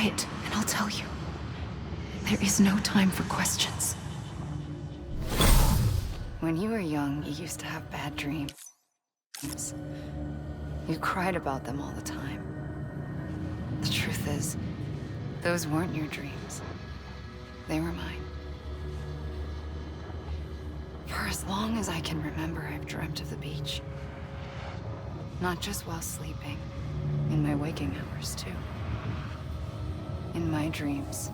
quiet, and I'll tell you. There is no time for questions. When you were young, you used to have bad dreams. You cried about them all the time. The truth is, those weren't your dreams. They were mine. For as long as I can remember, I've dreamt of the beach. Not just while sleeping, in my waking hours too. In my dreams,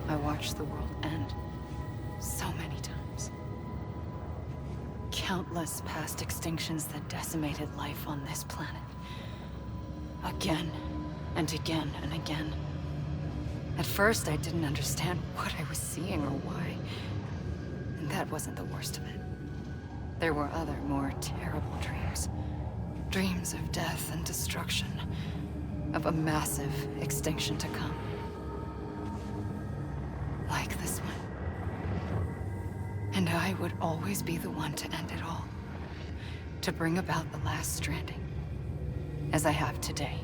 I watched the world end so many times. Countless past extinctions that decimated life on this planet. Again, and again, and again. At first, I didn't understand what I was seeing or why. And that wasn't the worst of it. There were other, more terrible dreams. Dreams of death and destruction. Of a massive extinction to come. Like this one. And I would always be the one to end it all. To bring about the last stranding. As I have today.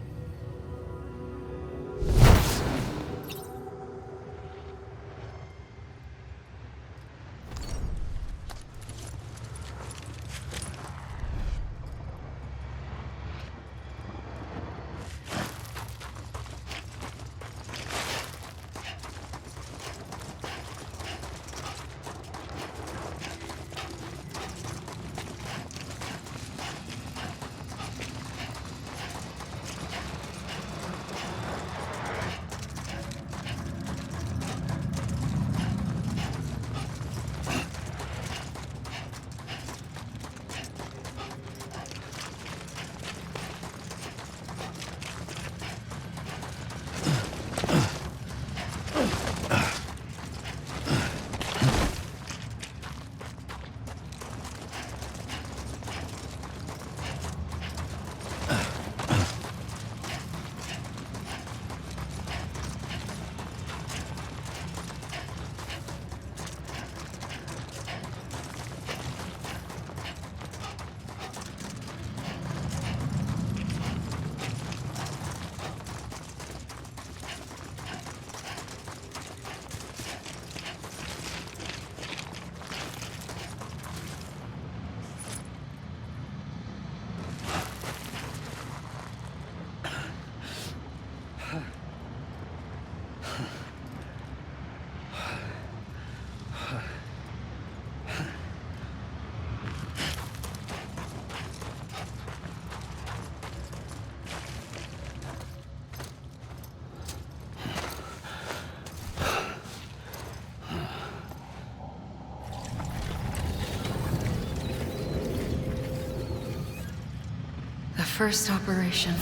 First operation,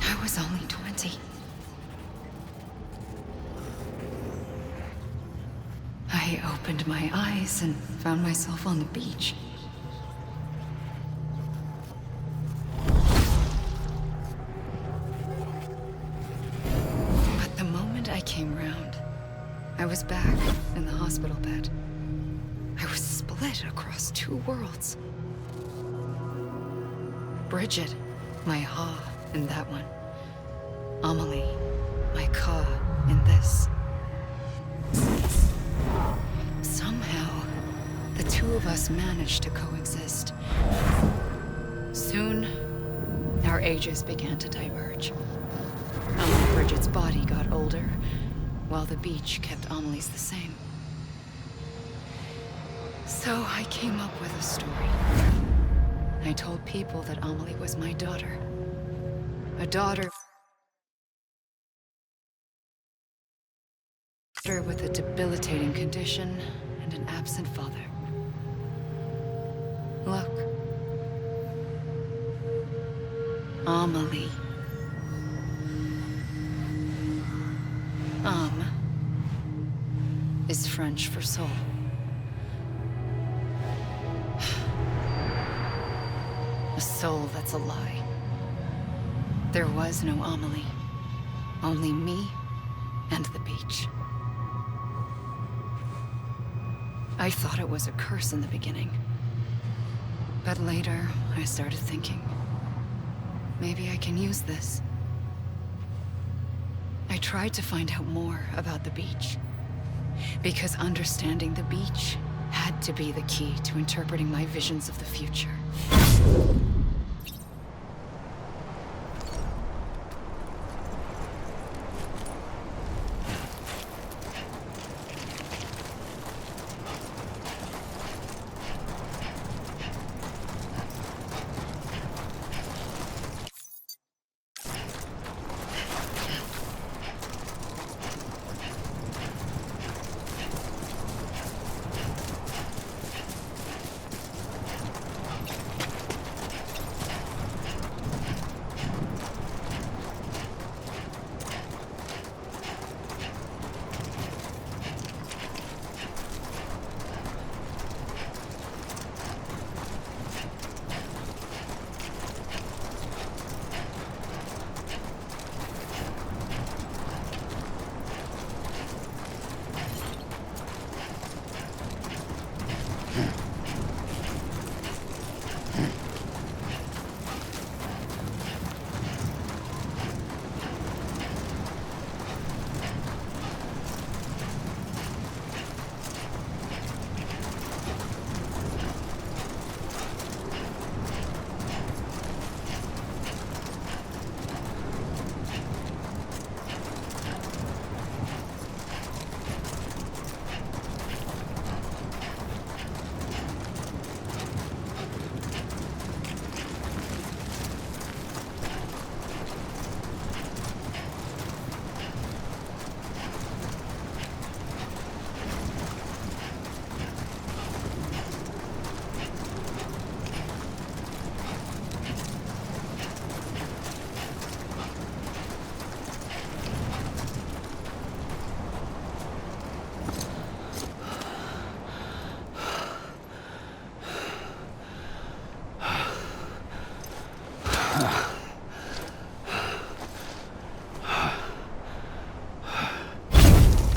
I was only 20. I opened my eyes and found myself on the beach. But the moment I came round, I was back in the hospital bed. I was split across two worlds. Bridget, my Ha in that one. Amelie, my Ka in this. Somehow, the two of us managed to coexist. Soon, our ages began to diverge. Bridget's body got older, while the beach kept Amelie's the same. So I came up with a story. I told people that Amelie was my daughter. A daughter with a debilitating condition and an absent father. Look. Amelie. Is French for soul. A soul that's a lie. There was no Amelie. Only me and the beach. I thought it was a curse in the beginning. But later, I started thinking, maybe I can use this. I tried to find out more about the beach. Because understanding the beach had to be the key to interpreting my visions of the future.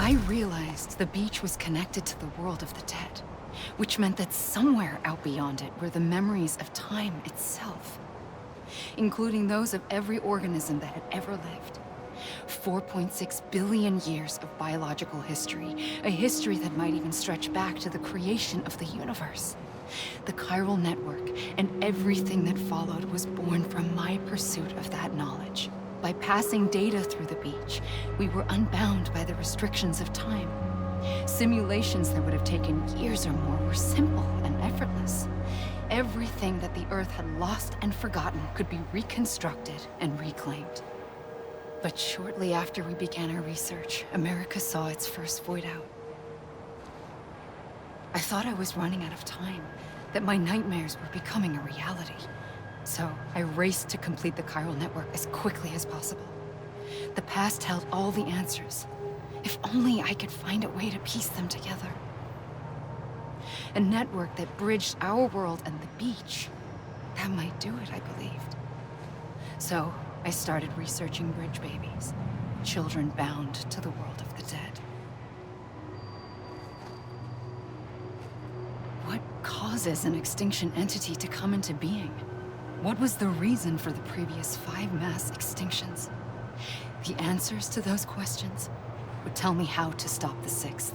I realized the beach was connected to the world of the dead, which meant that somewhere out beyond it were the memories of time itself, including those of every organism that had ever lived. 4.6 billion years of biological history, a history that might even stretch back to the creation of the universe. The chiral network and everything that followed was born from my pursuit of that knowledge. By passing data through the beach, we were unbound by the restrictions of time. Simulations that would have taken years or more were simple and effortless. Everything that the Earth had lost and forgotten could be reconstructed and reclaimed. But shortly after we began our research, America saw its first void out. I thought I was running out of time, that my nightmares were becoming a reality. So I raced to complete the chiral network as quickly as possible. The past held all the answers. If only I could find a way to piece them together. A network that bridged our world and the beach. That might do it, I believed. So I started researching bridge babies, children bound to the world of the dead. What causes an extinction entity to come into being? What was the reason for the previous 5 mass extinctions? The answers to those questions would tell me how to stop the 6th.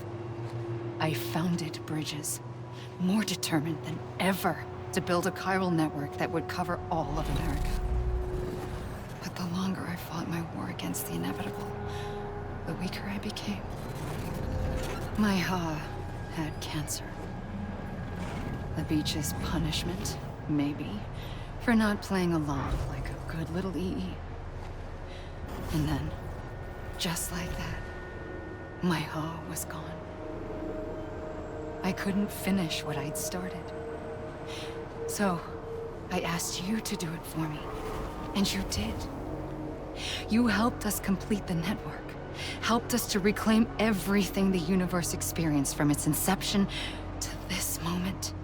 I founded bridges, more determined than ever to build a chiral network that would cover all of America. But the longer I fought my war against the inevitable, the weaker I became. My Ha had cancer. The beach's punishment, maybe, for not playing along like a good little EE. And then, just like that, my Ha was gone. I couldn't finish what I'd started. So, I asked you to do it for me, and you did. You helped us complete the network, helped us to reclaim everything the universe experienced from its inception to this moment.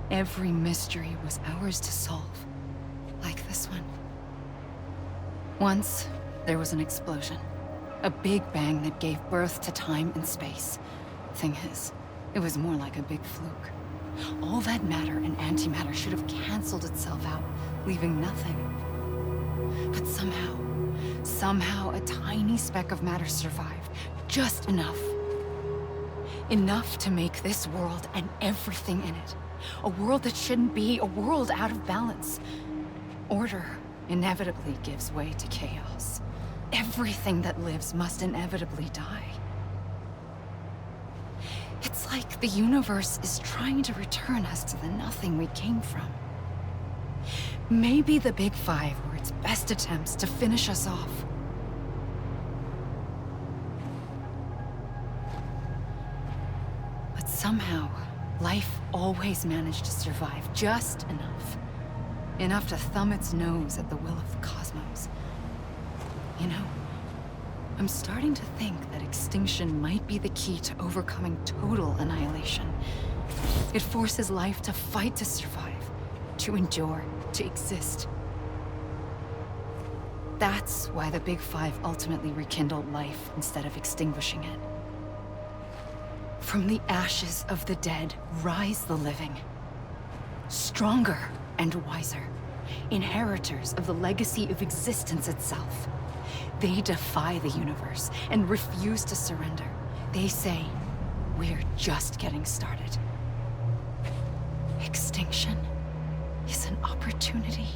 Every mystery was ours to solve, like this one. Once, there was an explosion. A big bang that gave birth to time and space. Thing is, it was more like a big fluke. All that matter and antimatter should have canceled itself out, leaving nothing. But somehow, Somehow, a tiny speck of matter survived. Just enough. Enough to make this world and everything in it. A world that shouldn't be, a world out of balance. Order inevitably gives way to chaos. Everything that lives must inevitably die. It's like the universe is trying to return us to the nothing we came from. Maybe the Big Five were its best attempts to finish us off. But somehow, life always managed to survive just enough. Enough to thumb its nose at the will of the cosmos. You know, I'm starting to think that extinction might be the key to overcoming total annihilation. It forces life to fight to survive, to endure, to exist. That's why the Big Five ultimately rekindled life instead of extinguishing it. From the ashes of the dead rise the living. Stronger and wiser. Inheritors of the legacy of existence itself. They defy the universe and refuse to surrender. They say, we're just getting started. Extinction is an opportunity.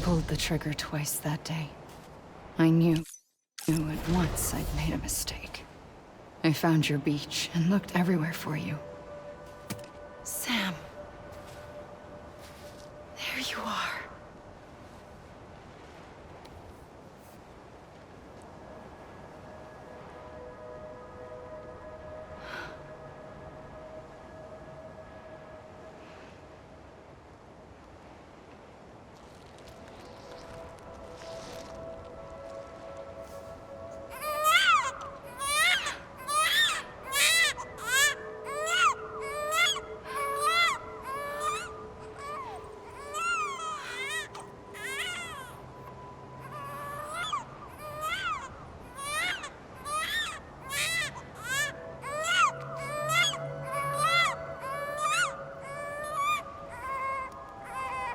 Pulled the trigger twice that day. I knew at once I'd made a mistake. I found your beach and looked everywhere for you. Sam. There you are.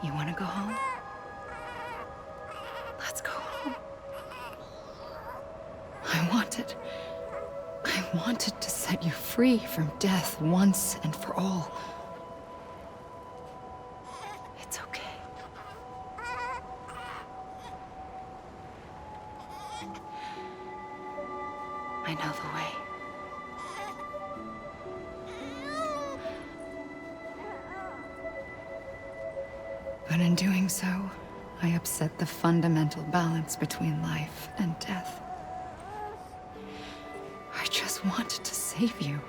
You want to go home? Let's go home. I wanted to set you free from death once and for all. It's okay. I know the way. But in doing so, I upset the fundamental balance between life and death. I just wanted to save you.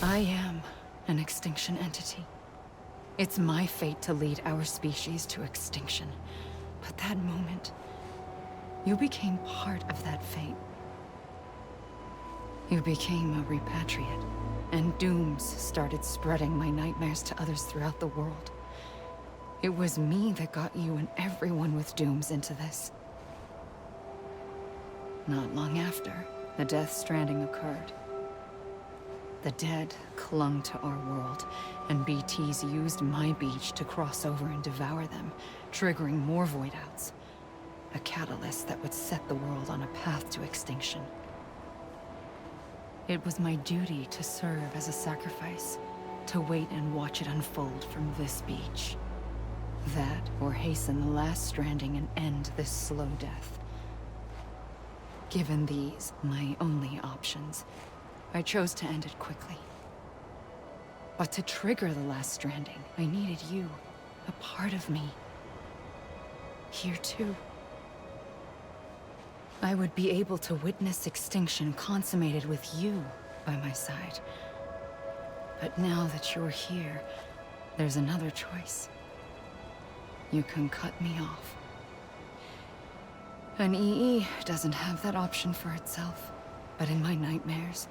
I am an extinction entity. It's my fate to lead our species to extinction. But that moment, you became part of that fate. You became a repatriate, and dooms started spreading my nightmares to others throughout the world. It was me that got you and everyone with dooms into this. Not long after, the Death Stranding occurred. The dead clung to our world, and BTs used my beach to cross over and devour them, triggering more void outs. A catalyst that would set the world on a path to extinction. It was my duty to serve as a sacrifice, to wait and watch it unfold from this beach. That, or hasten the last stranding and end this slow death. Given these, my only options, I chose to end it quickly. But to trigger the last stranding, I needed you, a part of me. Here too. I would be able to witness extinction consummated with you by my side. But now that you're here, there's another choice. You can cut me off. An EE doesn't have that option for itself. But in my nightmares,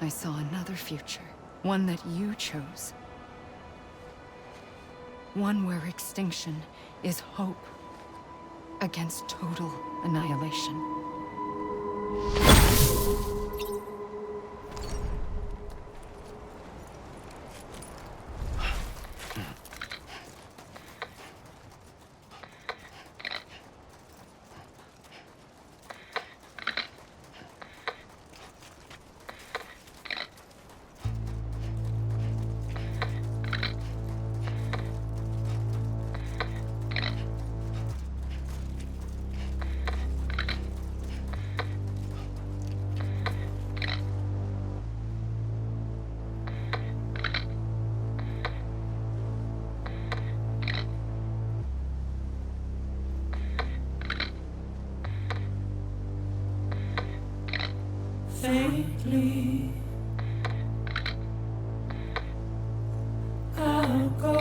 I saw another future. One that you chose. One where extinction is hope against total annihilation. Faintly, I'll go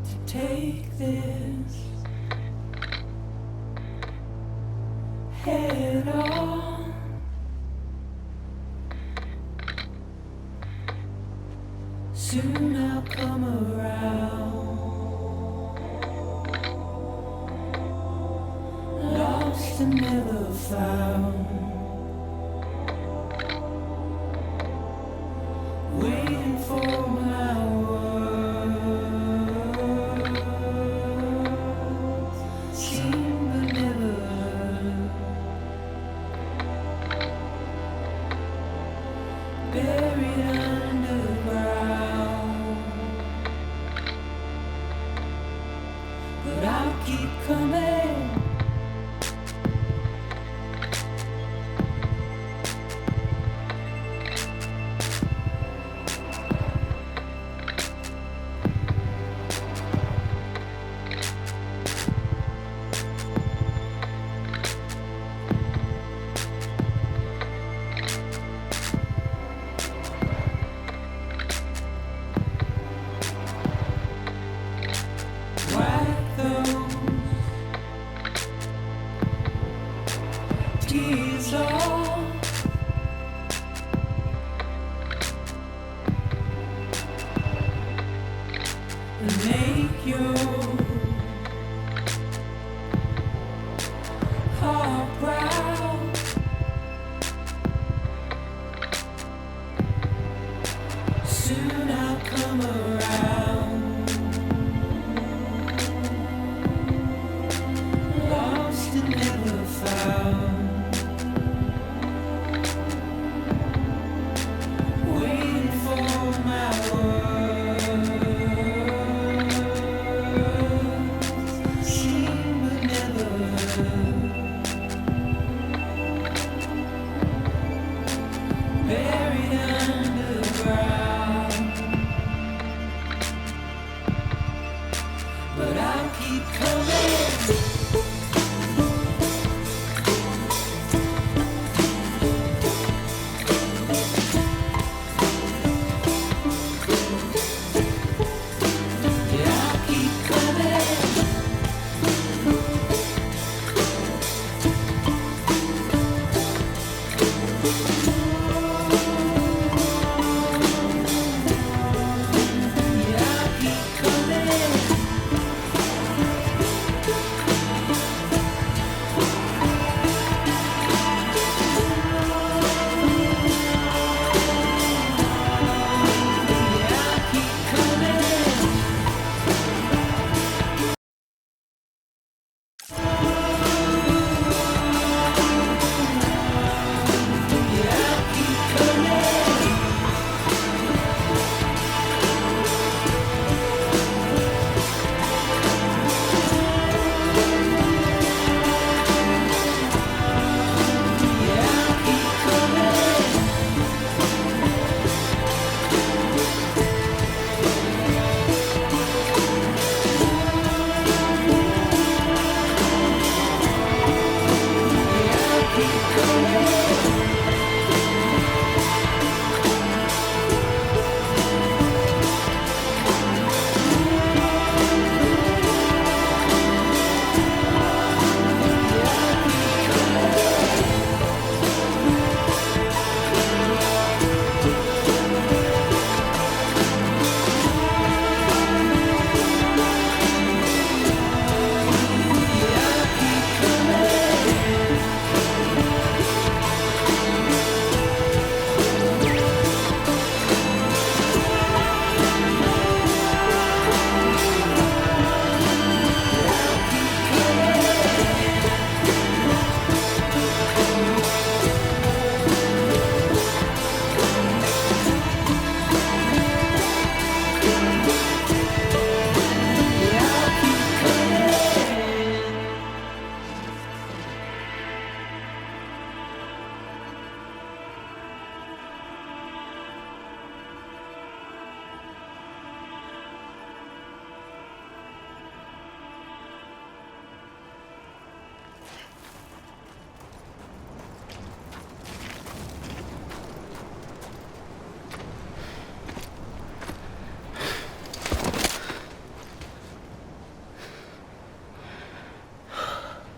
to take this head on. Soon I'll come around. Lost and never found, waiting for my words, seen but never heard, buried underground, but I'll keep coming. Wipe those tears off, and make your heart proud. Soon I'll come around. Lost and never found,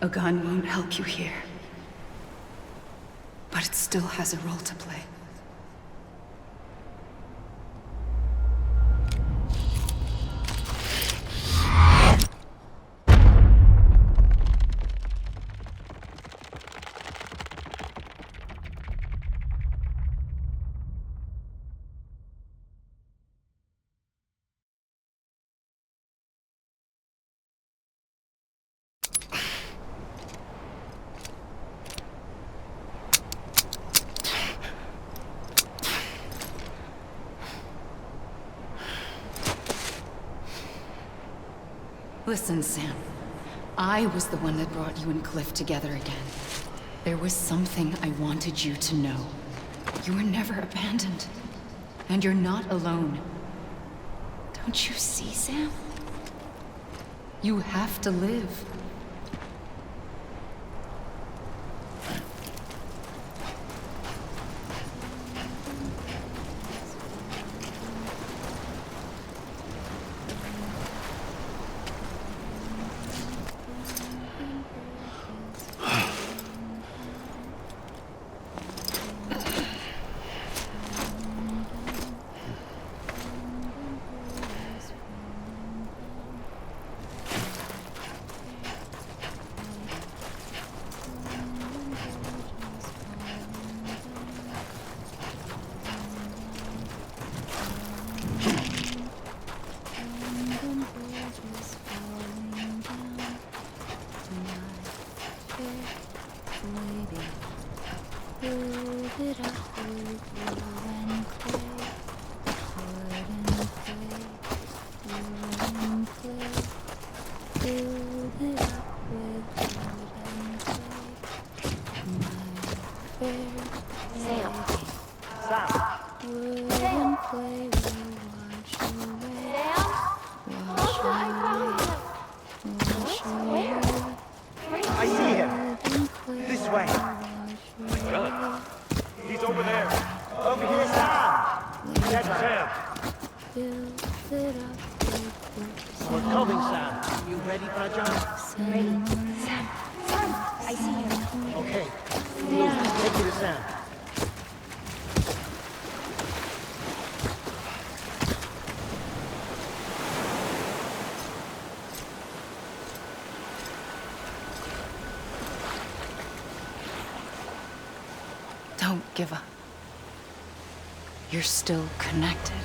A gun won't help you here. But it still has a role to play. Listen, Sam. I was the one that brought you and Cliff together again. There was something I wanted you to know. You were never abandoned. And you're not alone. Don't you see, Sam? You have to live. I see him. This way. He's over there. Over here, Sam. That's Sam. We're coming, Sam. You ready, Rajan? Ready. Sam. Sam. I see him. Okay. Take you to Sam. Don't give up. You're still connected.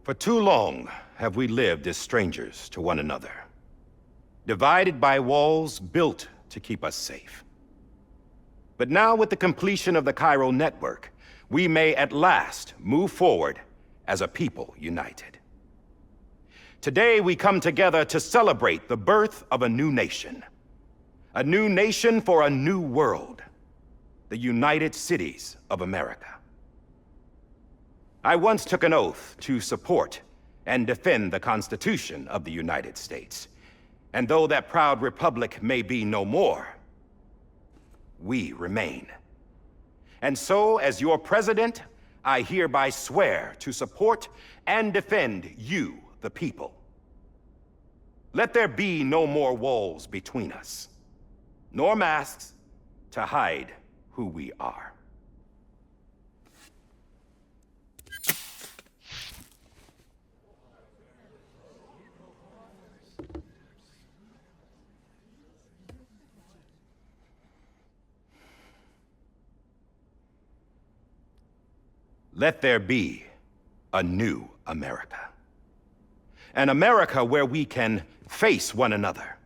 For too long have we lived as strangers to one another, divided by walls built to keep us safe. But now, with the completion of the Chiral network, we may at last move forward as a people united. Today we come together to celebrate the birth of a new nation for a new world. the United Cities of America. I once took an oath to support and defend the Constitution of the United States. And though that proud republic may be no more, we remain. And so, as your president, I hereby swear to support and defend you, the people. Let there be no more walls between us, nor masks to hide who we are. Let there be a new America. An America where we can face one another,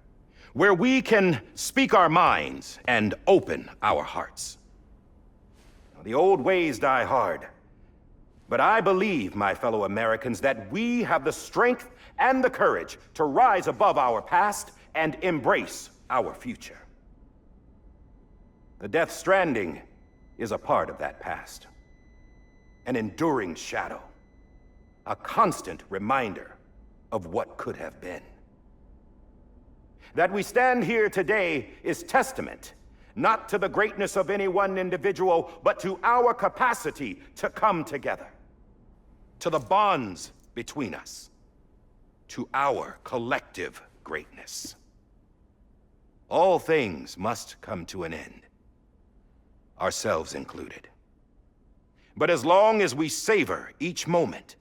where we can speak our minds and open our hearts. The old ways die hard, but I believe, my fellow Americans, that we have the strength and the courage to rise above our past and embrace our future. The Death Stranding is a part of that past. An enduring shadow, a constant reminder of what could have been. That we stand here today is testament, not to the greatness of any one individual, but to our capacity to come together, to the bonds between us, to our collective greatness. All things must come to an end, ourselves included. But as long as we savor each moment,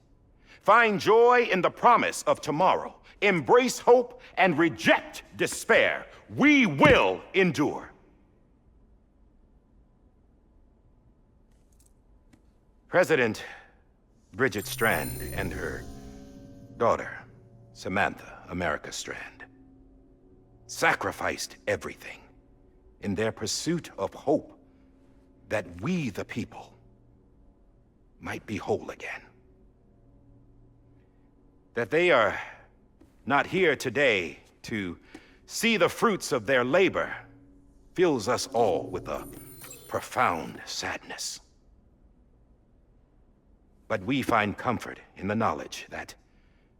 find joy in the promise of tomorrow, embrace hope, and reject despair, we will endure. President Bridget Strand and her daughter, Samantha America Strand, sacrificed everything in their pursuit of hope that we, the people, might be whole again. That they are not here today to see the fruits of their labor fills us all with a profound sadness. But we find comfort in the knowledge that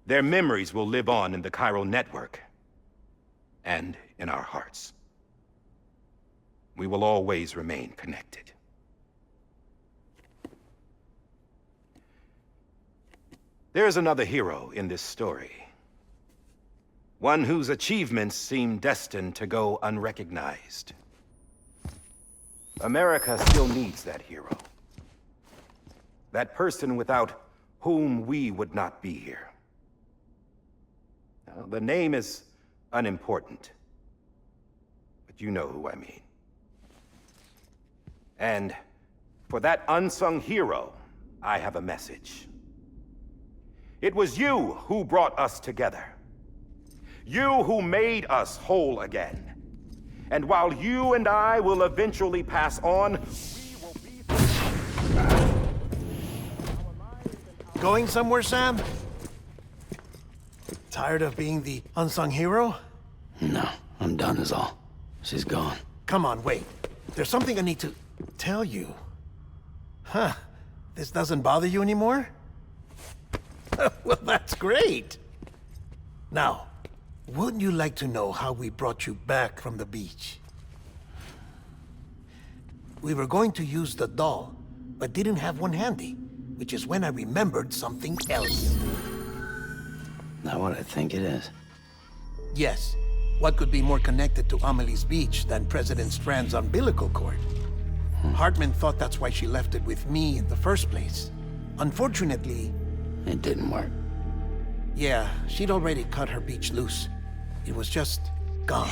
their memories will live on in the chiral network and in our hearts. We will always remain connected. There is another hero in this story. One whose achievements seem destined to go unrecognized. America still needs that hero. That person without whom we would not be here. Now, the name is unimportant, but you know who I mean. And for that unsung hero, I have a message. It was you who brought us together. You who made us whole again. And while you and I will eventually pass on, we will be... Going somewhere, Sam? Tired of being the unsung hero? No, I'm done is all. She's gone. Come on, wait. There's something I need to tell you. Huh. This doesn't bother you anymore? Well, that's great. Now, wouldn't you like to know how we brought you back from the beach? We were going to use the doll, but didn't have one handy, which is when I remembered something else. Not what I think it is. Yes. What could be more connected to Amelie's beach than President Strand's umbilical cord? Hartman thought that's why she left it with me in the first place. Unfortunately... It didn't work. Yeah, she'd already cut her beach loose. It was just gone.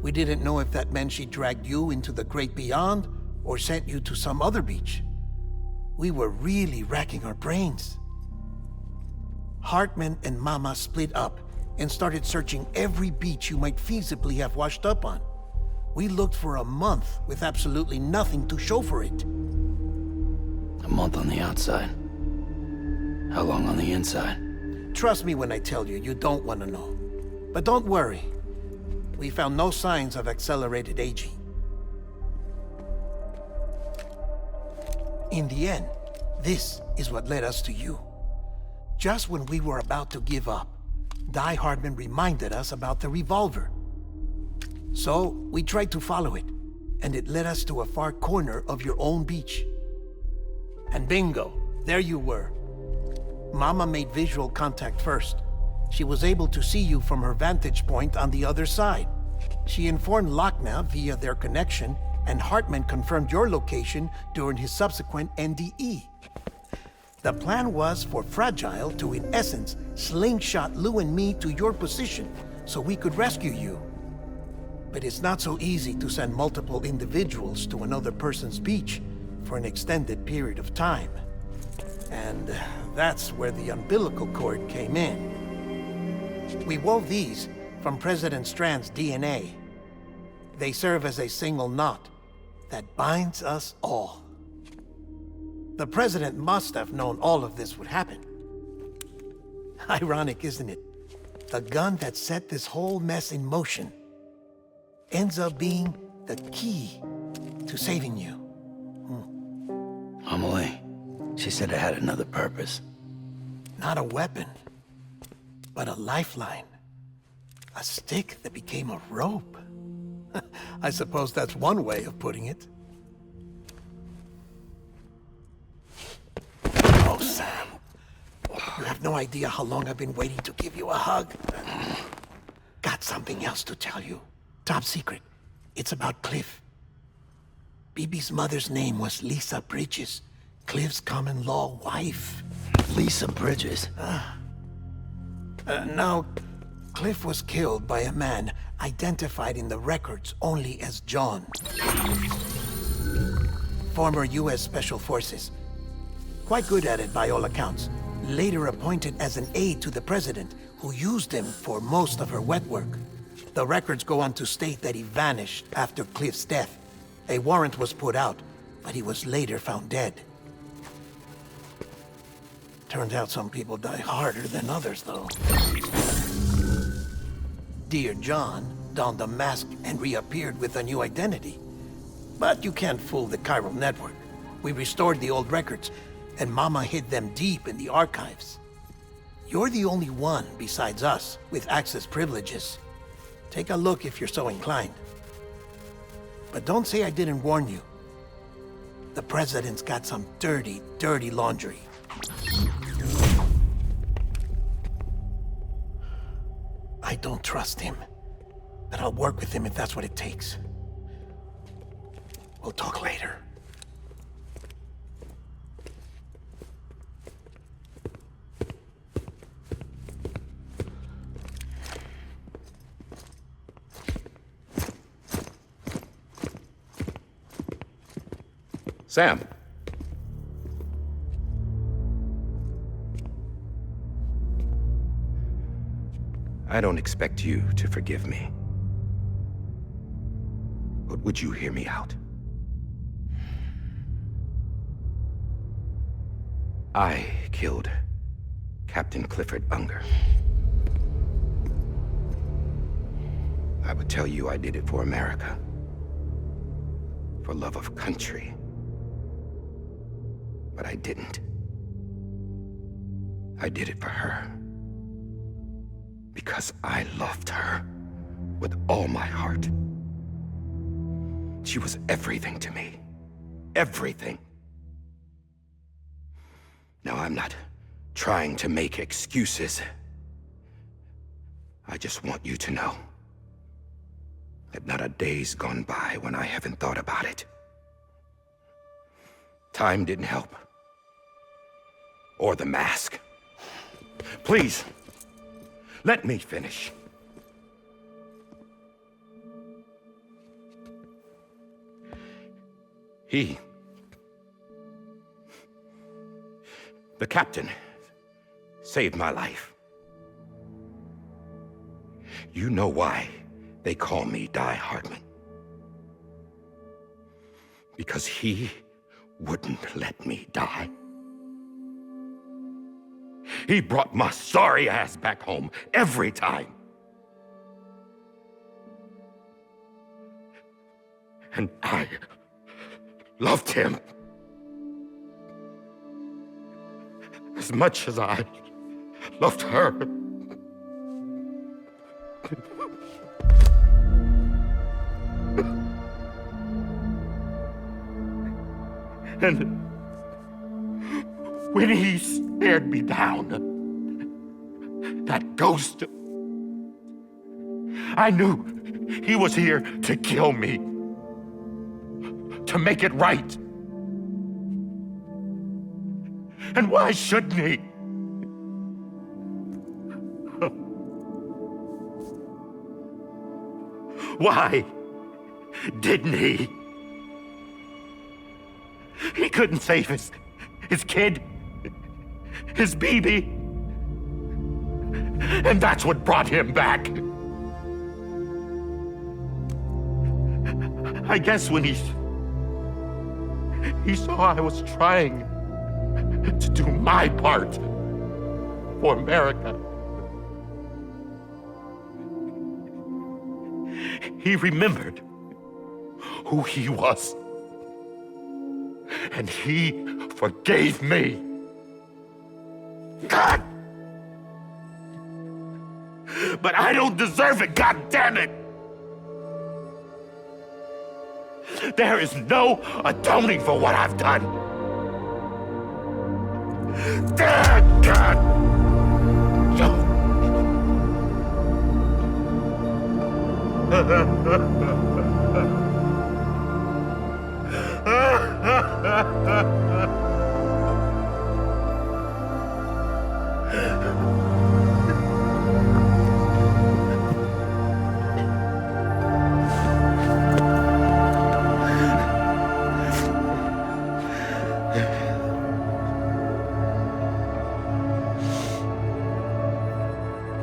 We didn't know if that meant she dragged you into the great beyond or sent you to some other beach. We were really racking our brains. Hartman and Mama split up and started searching every beach you might feasibly have washed up on. We looked for a month with absolutely nothing to show for it. A month on the outside. How long on the inside? Trust me when I tell you, you don't want to know. But don't worry. We found no signs of accelerated aging. In the end, this is what led us to you. Just when we were about to give up, Die Hardman reminded us about the revolver. So, we tried to follow it, and it led us to a far corner of your own beach. And bingo, there you were. Mama made visual contact first. She was able to see you from her vantage point on the other side. She informed Lochner via their connection, and Hartman confirmed your location during his subsequent NDE. The plan was for Fragile to, in essence, slingshot Lou and me to your position so we could rescue you. But it's not so easy to send multiple individuals to another person's beach for an extended period of time. And that's where the umbilical cord came in. We wove these from President Strand's DNA. They serve as a single knot that binds us all. The President must have known all of this would happen. Ironic, isn't it? The gun that set this whole mess in motion ends up being the key to saving you. Amelie, she said it had another purpose. Not a weapon, but a lifeline. A stick that became a rope. I suppose that's one way of putting it. Oh, Sam. You have no idea how long I've been waiting to give you a hug. Got something else to tell you. Top secret. It's about Cliff. Bibi's mother's name was Lisa Bridges, Cliff's common-law wife. Lisa Bridges? No, Cliff was killed by a man identified in the records only as John. Former U.S. Special Forces. Quite good at it by all accounts. Later appointed as an aide to the president, who used him for most of her wet work. The records go on to state that he vanished after Cliff's death. A warrant was put out, but he was later found dead. Turns out some people die harder than others, though. Dear John donned a mask and reappeared with a new identity. But you can't fool the chiral network. We restored the old records, and Mama hid them deep in the archives. You're the only one besides us with access privileges. Take a look if you're so inclined. But don't say I didn't warn you. The President's got some dirty, dirty laundry. I don't trust him, but I'll work with him if that's what it takes. We'll talk later. Sam. I don't expect you to forgive me. But would you hear me out? I killed Captain Clifford Unger. I would tell you I did it for America. For love of country. But I didn't. I did it for her. Because I loved her with all my heart. She was everything to me. Everything. Now, I'm not trying to make excuses. I just want you to know that not a day's gone by when I haven't thought about it. Time didn't help. Or the mask. Please, let me finish. The captain, saved my life. You know why they call me Die Hardman. Because he wouldn't let me die. He brought my sorry ass back home every time. And I loved him. as much as I loved her. And when he stared me down, that ghost, I knew he was here to kill me, to make it right. And why shouldn't he? Why didn't he? He couldn't save his kid, his baby. And that's what brought him back. I guess when he saw I was trying to do my part for America, he remembered who he was. And he forgave me. God! But I don't deserve it, God damn it! There is no atoning for what I've done. God!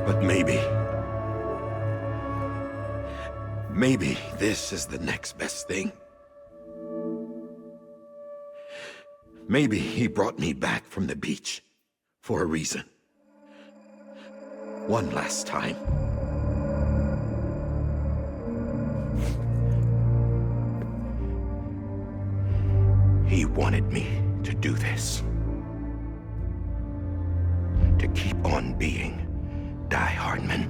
But maybe this is the next best thing. Maybe he brought me back from the beach for a reason. One last time. He wanted me to do this. To keep on being Die Hardman.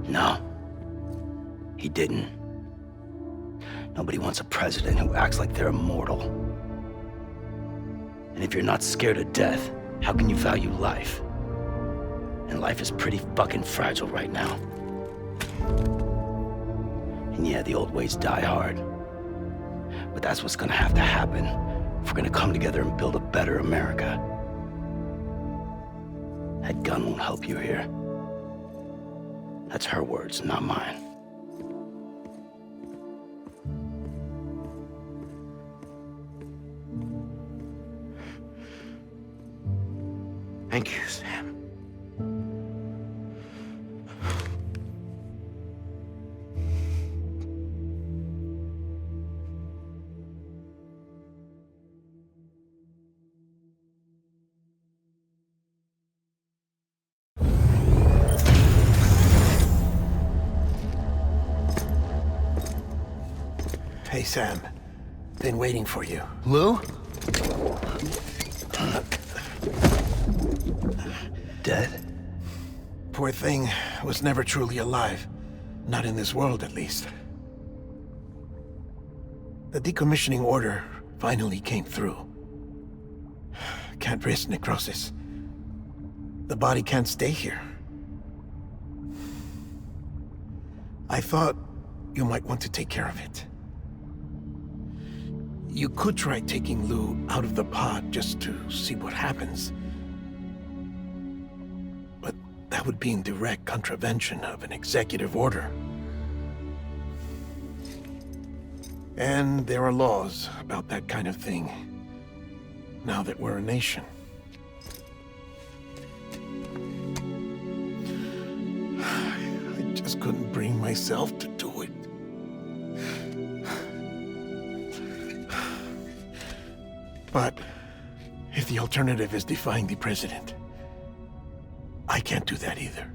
No. He didn't. Nobody wants a president who acts like they're immortal. And if you're not scared of death, how can you value life? And life is pretty fucking fragile right now. And yeah, the old ways die hard. But that's what's gonna have to happen if we're gonna come together and build a better America. That gun won't help you here. That's her words, not mine. Thank you, Sam. Hey, Sam. Been waiting for you. Lou? Dead? Poor thing was never truly alive. Not in this world, at least. The decommissioning order finally came through. Can't risk necrosis. The body can't stay here. I thought you might want to take care of it. You could try taking Lou out of the pod just to see what happens. But that would be in direct contravention of an executive order. And there are laws about that kind of thing, now that we're a nation. I just couldn't bring myself to do it. But if the alternative is defying the president, I can't do that either.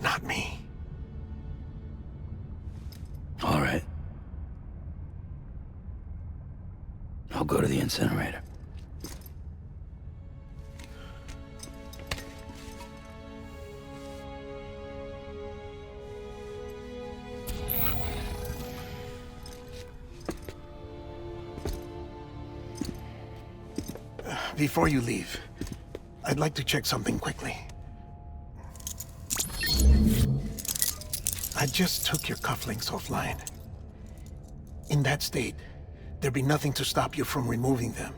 Not me. All right. I'll go to the incinerator. Before you leave, I'd like to check something quickly. I just took your cufflinks offline. In that state, there'd be nothing to stop you from removing them.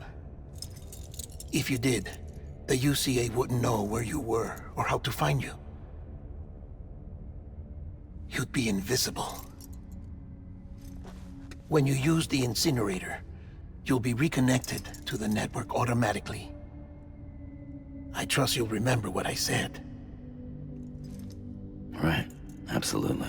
If you did, the UCA wouldn't know where you were or how to find you. You'd be invisible. When you use the incinerator, you'll be reconnected to the network automatically. I trust you'll remember what I said. Right, absolutely.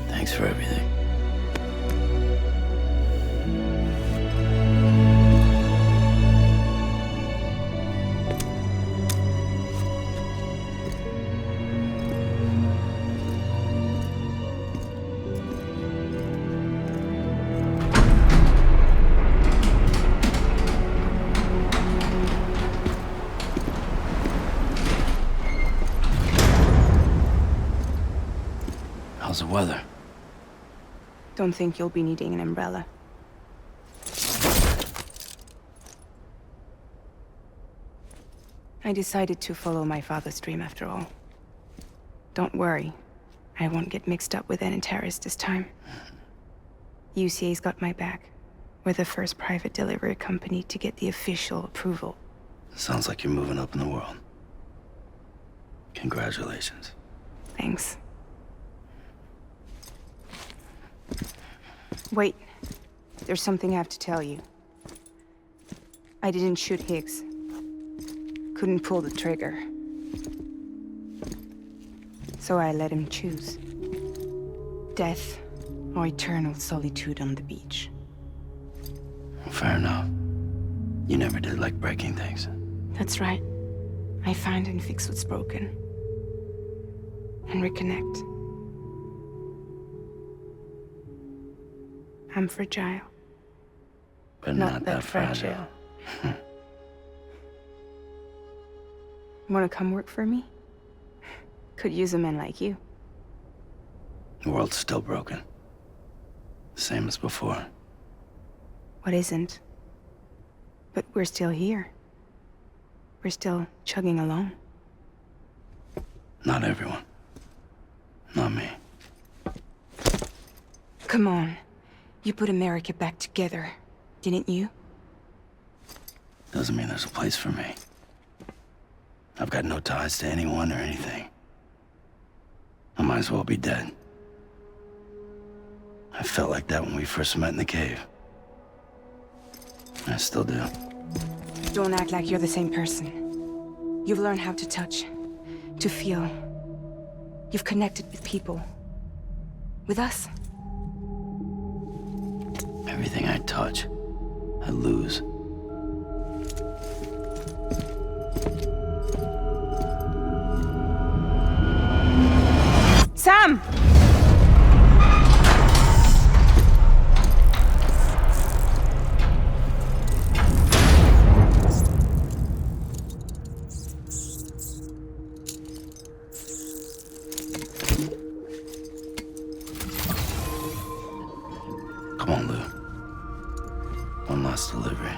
Thanks for everything. How's the weather? Don't think you'll be needing an umbrella. I decided to follow my father's dream after all. Don't worry. I won't get mixed up with any terrorists this time. UCA's got my back. We're the first private delivery company to get the official approval. Sounds like you're moving up in the world. Congratulations. Thanks. Wait. There's something I have to tell you. I didn't shoot Higgs. Couldn't pull the trigger. So I let him choose. Death or eternal solitude on the beach. Fair enough. You never did like breaking things. That's right. I find and fix what's broken. And reconnect. I'm fragile. But not that fragile. Wanna come work for me? Could use a man like you. The world's still broken. Same as before. What isn't? But we're still here. We're still chugging along. Not everyone. Not me. Come on. You put America back together, didn't you? Doesn't mean there's a place for me. I've got no ties to anyone or anything. I might as well be dead. I felt like that when we first met in the cave. I still do. Don't act like you're the same person. You've learned how to touch, to feel. You've connected with people. With us. Everything I touch, I lose. Sam! Come on, Lou. One last delivery.